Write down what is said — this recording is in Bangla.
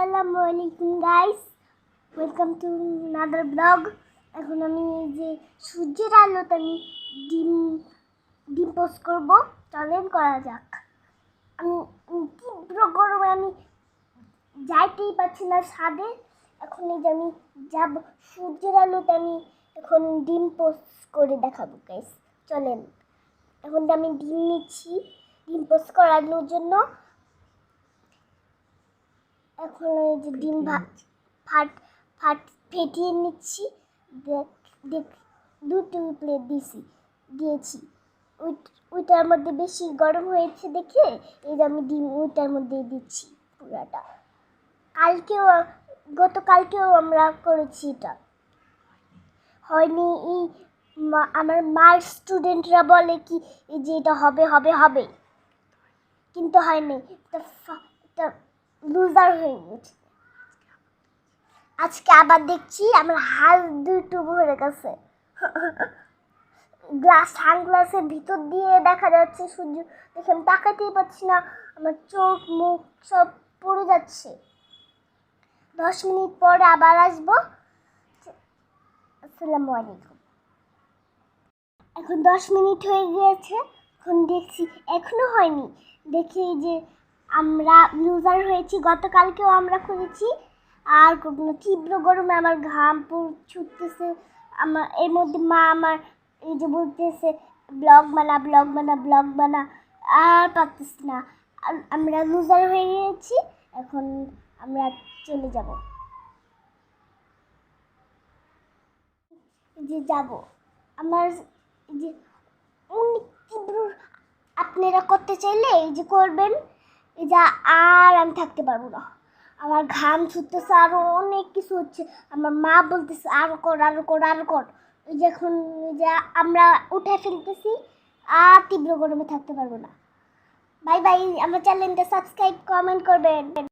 আসসালামু আলাইকুম guys, welcome to another blog. এখন আমি এই যে সূর্যের আলোতে আমি ডিম ডিম পোস্ট করবো। চলেন করা যাক। আমি তীব্র গরমে আমি যাইতেই পারছি না ছাদে। এখন এই যে আমি যাব সূর্যের আলোতে, আমি এখন ডিম পোস্ট করে দেখাবো গাইস। চলেন, এখন আমি ডিম নিচ্ছি ডিম পোস্ট করানোর জন্য। এখন এই যে ডিম ফেটিয়ে নিচ্ছি। দেখ, দুটো প্লেট দিয়েছি। ওইটার মধ্যে বেশি গরম হয়েছে দেখে এই যে আমি ডিম ওইটার মধ্যে দিচ্ছি পুরাটা। গতকালকেও আমরা করেছি, এটা হয়নি। আমার মার স্টুডেন্টরা বলে কি এই যে এটা হবে হবে হবে, কিন্তু হয়নি। এটা লুজার হয়ে গেছে। আজকে আবার দেখছি আমার হাত দুটো ভরে গেছে। সানগ্লাসের ভিতর দিয়ে দেখা যাচ্ছে সূর্য, দেখে আমি তাকাতেই পারছি না। আমার চোখ মুখ সব পড়ে যাচ্ছে। 10 মিনিট পরে আবার আসবো। আসসালামু আলাইকুম। এখন 10 মিনিট হয়ে গিয়েছে। এখন দেখছি এখনো হয়নি। দেখি যে আমরা লুজার হয়েছি। গতকালকেও আমরা করেছি। আর তীব্র গরমে আমার ঘাম ছুটতেছে। আমার এর মধ্যে মা আমার এই যে বলতেছে ব্লগ বানা ব্লগ বানা ব্লগ বানা, আর পারতেছি না। আমরা লুজার হয়ে গিয়েছি। এখন আমরা চলে যাব, যে যাব আমার যে অনেক তীব্র। আপনারা করতে চাইলে এই যে করবেন। এই যে আর আমি থাকতে পারবো না, আমার ঘাম ছুটতেছে, আরো অনেক কিছু হচ্ছে। আমার মা বলতেছে আরো কর আরো কর আরো কর। এই যে এখন যে আমরা উঠে ফেলতেছি, আর তীব্র গরমে থাকতে পারবো না। Bye bye. আমার চ্যানেলটা সাবস্ক্রাইব কমেন্ট করবেন।